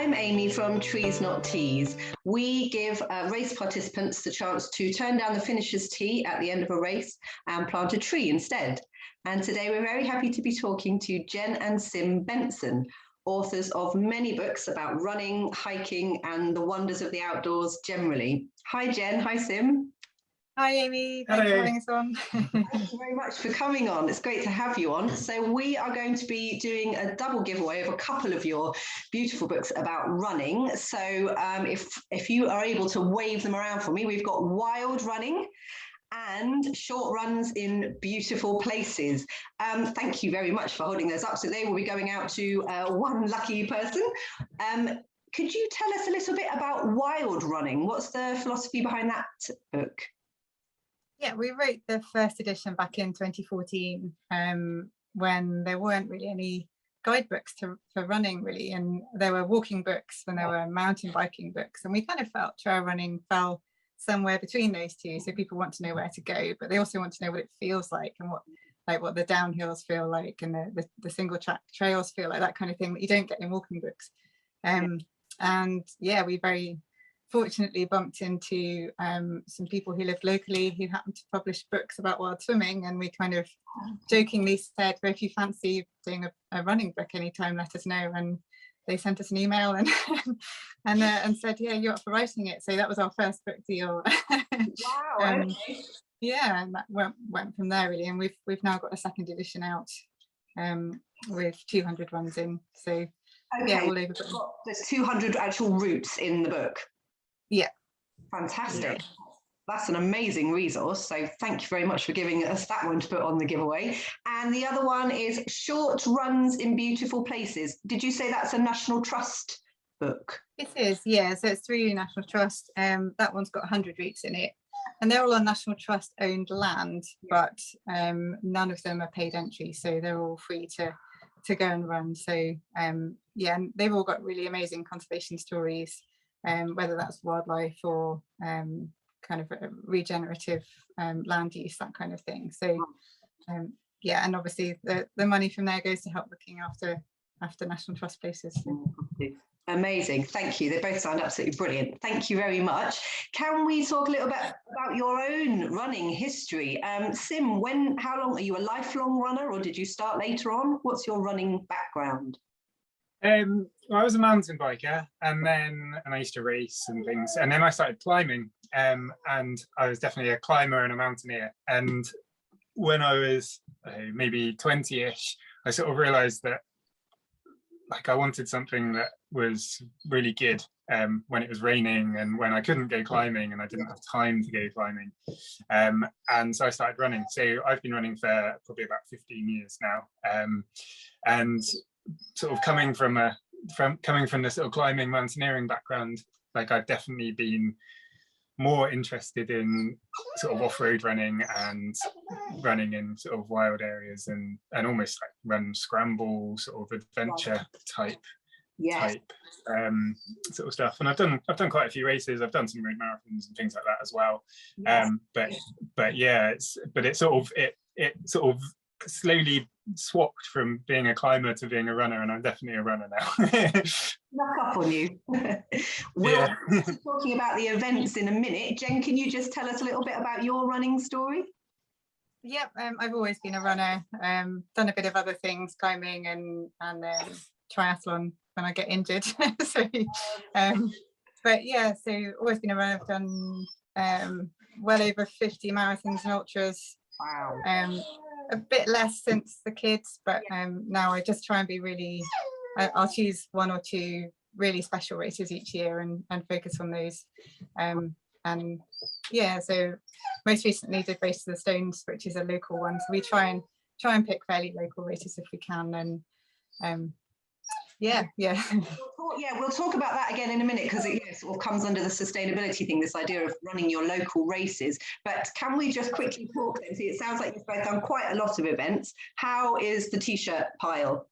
I'm Amy from Trees Not Teas. We give race participants the chance to turn down the finisher's tee at the end of a race and plant a tree instead. And today we're very happy to be talking to Jen and Sim Benson, authors of many books about running, hiking, and the wonders of the outdoors generally. Hi, Jen. Hi, Sim. Hi, Amy. Thanks for having us on. Thank you very much for coming on. It's great to have you on. So we are going to be doing a double giveaway of a couple of your beautiful books about running. So if you are able to wave them around for me, we've got Wild Running and Short Runs in Beautiful Places. Thank you very much for holding those up. So they will be going out to one lucky person. Could you tell us a little bit about Wild Running? What's the philosophy behind that book? Yeah, we wrote the first edition back in 2014 when there weren't really any guidebooks for running really, and there were walking books and there were mountain biking books, and we kind of felt trail running fell somewhere between those two. So people want to know where to go, but they also want to know what it feels like and what the downhills feel like and the single track trails feel like, that kind of thing that you don't get in walking books. And yeah, we very fortunately bumped into some people who lived locally who happened to publish books about wild swimming, and we kind of jokingly said, well, if you fancy doing a running book anytime, let us know. And they sent us an email and and said, yeah, you're up for writing it. So that was our first book deal. Wow. Okay. Yeah, and that went from there really, and we've now got a second edition out with 200 runs in. So okay. Yeah, all over. There's 200 actual routes in the book. Yeah. Fantastic. Yeah. That's an amazing resource. So thank you very much for giving us that one to put on the giveaway. And the other one is Short Runs in Beautiful Places. Did you say that's a National Trust book? It is, yeah. So it's through National Trust. That one's got 100 routes in it. And they're all on National Trust owned land, but none of them are paid entry. So they're all free to go and run. So yeah, and they've all got really amazing conservation stories. Whether that's wildlife or kind of regenerative land use, that kind of thing. So yeah, and obviously the money from there goes to help looking after National Trust places. Amazing, thank you. They both sound absolutely brilliant. Thank you very much. Can we talk a little bit about your own running history? Sim, how long are you a lifelong runner, or did you start later on? What's your running background? Well, I was a mountain biker, and I used to race and things, and then I started climbing, and I was definitely a climber and a mountaineer. And when I was maybe 20-ish, I sort of realized that like I wanted something that was really good when it was raining and when I couldn't go climbing and I didn't have time to go climbing, and so I started running. So I've been running for probably about 15 years now, and sort of coming from the sort of climbing mountaineering background, like I've definitely been more interested in sort of off-road running and running in sort of wild areas and almost like run scramble sort of adventure type sort of stuff. And I've done quite a few races. I've done some road marathons and things like that as well. Yes. But yeah, it sort of slowly swapped from being a climber to being a runner, and I'm definitely a runner now. Knock up on you. We'll be talking about the events in a minute. Jen, can you just tell us a little bit about your running story? Yep, I've always been a runner. Done a bit of other things, climbing and triathlon when I get injured. So, but yeah, so always been a runner. I've done well over 50 marathons and ultras. Wow. A bit less since the kids, but now I just try and be really, I'll choose one or two really special races each year and focus on those. And yeah, so most recently did Race to the Stones, which is a local one. So we try and pick fairly local races if we can. And yeah. We'll talk about that again in a minute, because it sort of comes under the sustainability thing, this idea of running your local races. But can we just quickly talk then? See, it sounds like you've both done quite a lot of events. How is the T-shirt pile?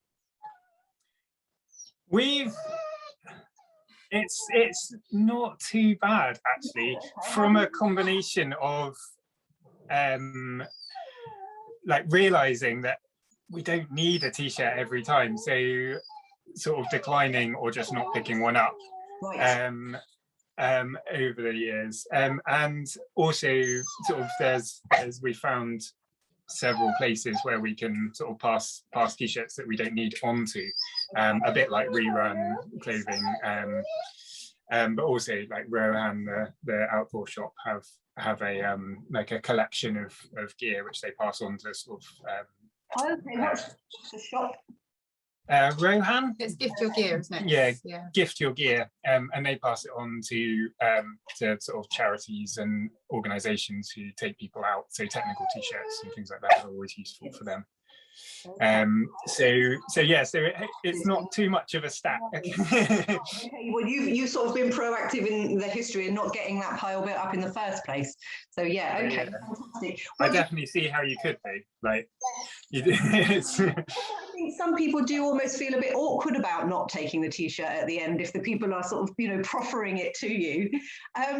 It's not too bad actually, from a combination of like realizing that we don't need a T-shirt every time. sort of declining or just not picking one up. Right. Over the years, and also sort of there's we found several places where we can sort of pass t-shirts that we don't need onto, a bit like Rerun Clothing, but also like Rohan, the outdoor shop, have a like a collection of gear which they pass on to sort of Okay, what's the shop? Rohan? It's Gift Your Gear, isn't it? Yeah, Gift Your Gear, and they pass it on to sort of charities and organisations who take people out. So technical t-shirts and things like that are always useful for them. So it's not too much of a stack. Okay, well, you've sort of been proactive in the history and not getting that pile built up in the first place. So yeah, okay, fantastic. I definitely see how you could be like. I think some people do almost feel a bit awkward about not taking the t-shirt at the end if the people are sort of, you know, proffering it to you.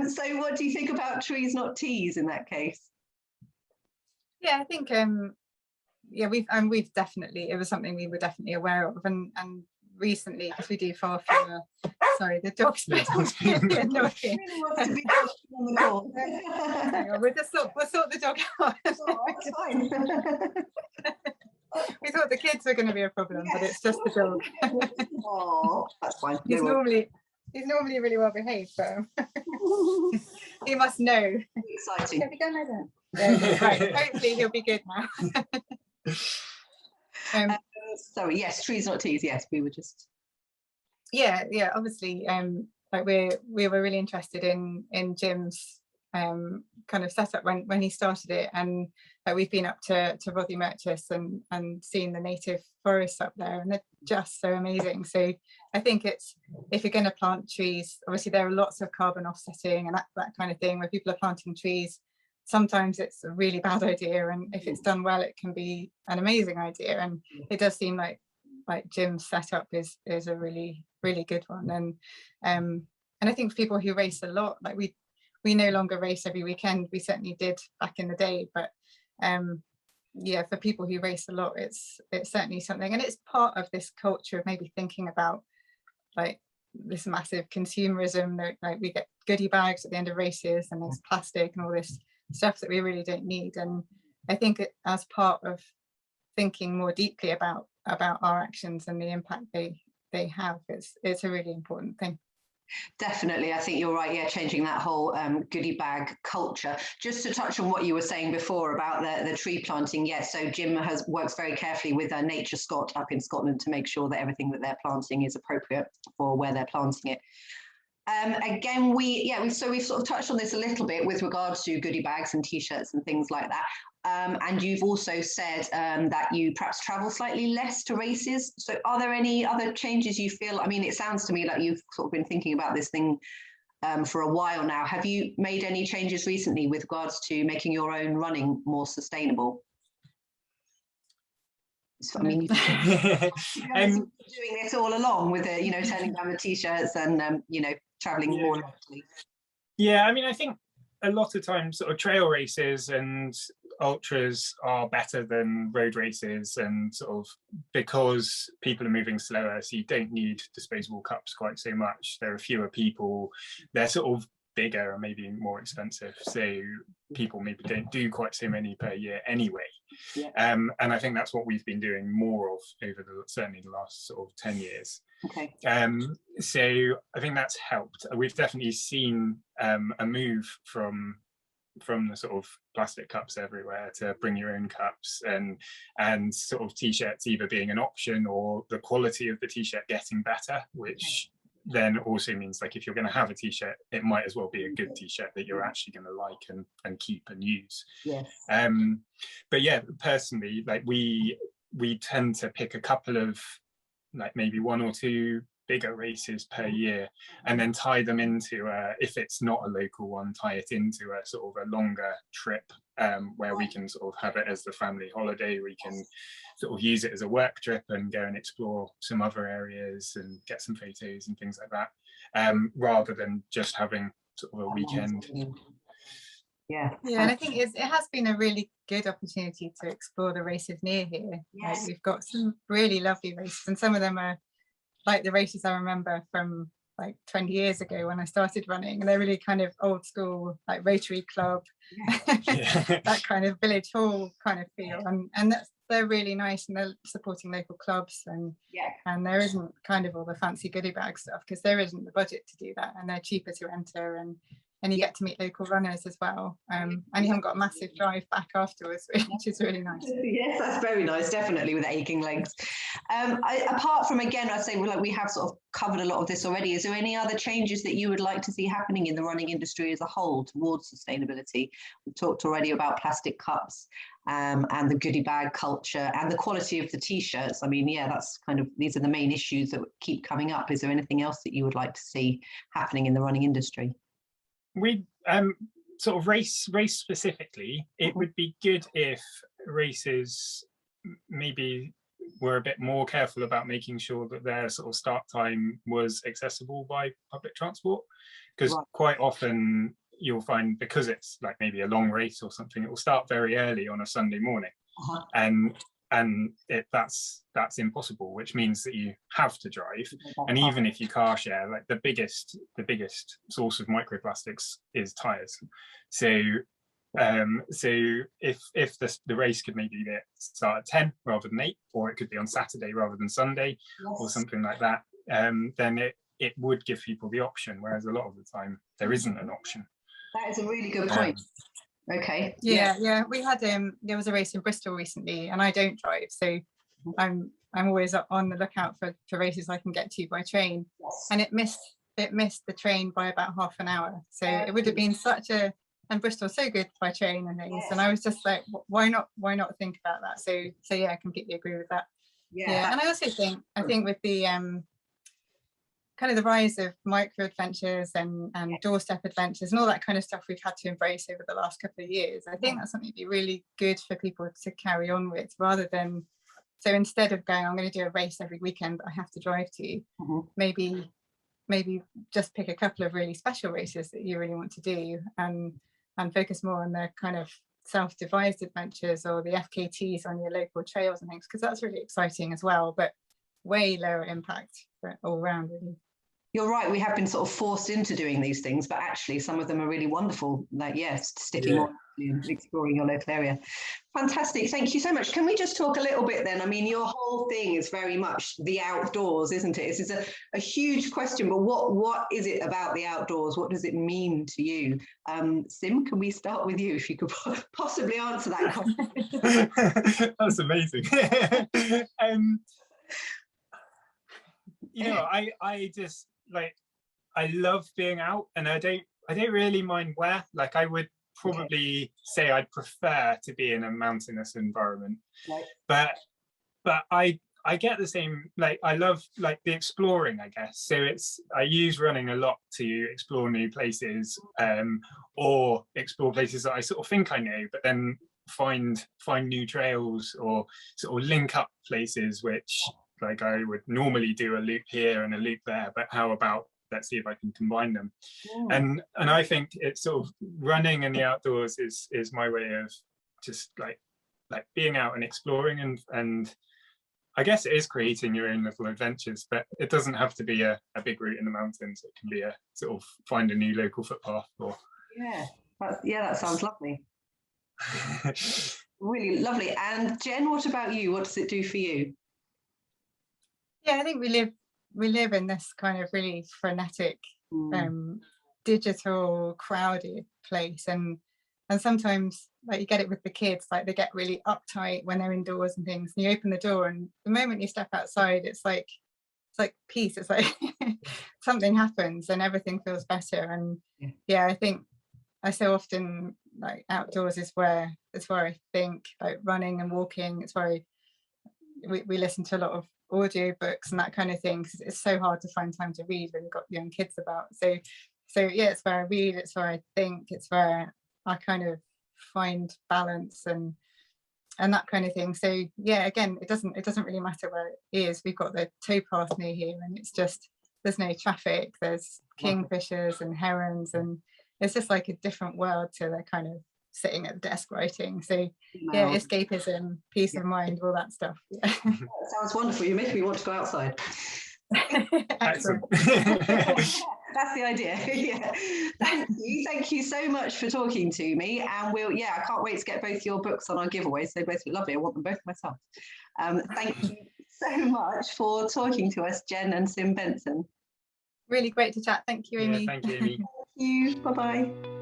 So what do you think about trees not teas in that case? Yeah, I think yeah, we've definitely, it was something we were definitely aware of, and recently, because we do far fewer. Sorry, the dog's really annoying. Really wants to be on the call. Hang on, we'll sort the dog out. Oh, that's fine. We thought the kids were going to be a problem, but it's just the dog. Oh, that's fine. He's normally really well behaved, but he must know. Exciting. Have you gone like that? Right. Hopefully he'll be good now. Sorry, yes, trees not teas. Yes, we were just. Yeah, obviously, like we were really interested in Jim's kind of setup when he started it, and we've been up to Rothy Merchis and seen the native forests up there, and they're just so amazing. So I think it's, if you're going to plant trees, obviously there are lots of carbon offsetting and that kind of thing where people are planting trees. Sometimes it's a really bad idea, and if it's done well, it can be an amazing idea. And it does seem like Jim's setup is a really good one. And I think for people who race a lot, like we no longer race every weekend. We certainly did back in the day, but yeah, for people who race a lot, it's certainly something, and it's part of this culture of maybe thinking about like this massive consumerism that like we get goodie bags at the end of races, and there's plastic and all this stuff that we really don't need. And I think as part of thinking more deeply about our actions and the impact they have, it's a really important thing. Definitely, I think you're right. Yeah, changing that whole goodie bag culture. Just to touch on what you were saying before about the tree planting. Yes, so Jim works very carefully with Nature Scott up in Scotland to make sure that everything that they're planting is appropriate for where they're planting it. Again, we've sort of touched on this a little bit with regards to goodie bags and t-shirts and things like that. And you've also said that you perhaps travel slightly less to races. So are there any other changes you feel? I mean, it sounds to me like you've sort of been thinking about this thing for a while now. Have you made any changes recently with regards to making your own running more sustainable? So, I mean, you've been doing this all along with the, turning down the t-shirts and, traveling more locally. Yeah, I mean, I think a lot of times sort of trail races and ultras are better than road races, and sort of because people are moving slower, so you don't need disposable cups quite so much. There are fewer people, they're sort of bigger and maybe more expensive, so people maybe don't do quite so many per year anyway. Yeah. And I think that's what we've been doing more of over certainly the last sort of 10 years. Okay. So I think that's helped. We've definitely seen a move from the sort of plastic cups everywhere to bring your own cups, and sort of t-shirts either being an option or the quality of the t-shirt getting better, which then also means like if you're going to have a t-shirt, it might as well be a good t-shirt that you're actually going to like and keep and use. Yes. But yeah, personally, like we tend to pick a couple of like maybe one or two bigger races per year, and then tie them into if it's not a local one, tie it into a sort of a longer trip where we can sort of have it as the family holiday. We can sort of use it as a work trip and go and explore some other areas and get some photos and things like that, rather than just having sort of a weekend. Yeah, and I think it has been a really good opportunity to explore the races near here. Yes. Like we've got some really lovely races, and some of them are like the races I remember from like 20 years ago when I started running, and they're really kind of old school, like Rotary Club, Yeah. that kind of village hall kind of feel, and they're really nice, and they're supporting local clubs, and there isn't kind of all the fancy goodie bag stuff because there isn't the budget to do that, and they're cheaper to enter, and you get to meet local runners as well, and you haven't got a massive drive back afterwards, which is really nice. Yes, that's very nice, definitely, with aching legs. Apart from, again, I'd say we have sort of covered a lot of this already. Is there any other changes that you would like to see happening in the running industry as a whole towards sustainability? We've talked already about plastic cups and the goodie bag culture and the quality of the t-shirts. I mean, yeah, that's kind of, these are the main issues that keep coming up. Is there anything else that you would like to see happening in the running industry? We sort of race specifically, it would be good if races maybe were a bit more careful about making sure that their sort of start time was accessible by public transport, because quite often you'll find, because it's like maybe a long race or something, it will start very early on a Sunday morning, and that's impossible, which means that you have to drive. And even if you car share, like the biggest source of microplastics is tires. So if the race could maybe start at 10 rather than 8, or it could be on Saturday rather than Sunday, or something like that, then it would give people the option, whereas a lot of the time there isn't an option. That is a really good point. Okay. Yeah. We had there was a race in Bristol recently, and I don't drive, so I'm always on the lookout for races I can get to by train. And it missed the train by about half an hour. So it would have been and Bristol's so good by train and things. And I was just like, why not think about that? So yeah, I completely agree with that. Yeah. And I also think with the kind of the rise of micro adventures and doorstep adventures and all that kind of stuff we've had to embrace over the last couple of years, I think that's something to be really good for people to carry on with, rather than, so instead of going, I'm going to do a race every weekend that I have to drive to, maybe just pick a couple of really special races that you really want to do, and focus more on the kind of self-devised adventures or the FKTs on your local trails and things, because that's really exciting as well, but way lower impact all around, really. You're right, we have been sort of forced into doing these things, but actually some of them are really wonderful, like sticking on and exploring your local area. Fantastic, thank you so much. Can we just talk a little bit then? I mean, your whole thing is very much the outdoors, isn't it? This is a huge question, but what is it about the outdoors? What does it mean to you? Sim, can we start with you, if you could possibly answer that question? That's amazing. I just, like, I love being out, and I don't really mind where. Like, I would probably say I'd prefer to be in a mountainous environment, but I get the same, like, I love, like, the exploring, I guess. So I use running a lot to explore new places, or explore places that I sort of think I know, but then find new trails, or sort of link up places which, like, I would normally do a loop here and a loop there, but how about, let's see if I can combine them. And I think it's sort of running in the outdoors is my way of just like being out and exploring, and I guess it is creating your own little adventures, but it doesn't have to be a big route in the mountains. It can be a sort of find a new local footpath, or that sounds lovely. Really lovely. And Jen, what about you? What does it do for you? Yeah, I think we live in this kind of really frenetic, digital, crowded place, and sometimes, like, you get it with the kids, like, they get really uptight when they're indoors and things, and you open the door, and the moment you step outside, it's like peace. It's like something happens and everything feels better. And I think I so often, like, outdoors is where I think, like, running and walking, it's where we listen to a lot of audio books and that kind of thing, because it's so hard to find time to read when you've got young kids about. So yeah, it's where I read, it's where I think, it's where I kind of find balance and that kind of thing. So yeah, again, it doesn't really matter where it is. We've got the towpath near here, and it's just, there's no traffic, there's kingfishers and herons, and it's just like a different world to the kind of sitting at the desk writing. So yeah, escapism, peace of mind, all that stuff. That sounds wonderful. You make me want to go outside. Excellent. That's the idea. Yeah. Thank you so much for talking to me. And I can't wait to get both your books on our giveaways. They both look lovely. I want them both myself. Thank you so much for talking to us, Jen and Sim Benson. Really great to chat. Thank you, Amy. Yeah, thank you, Amy. Thank you. Bye-bye.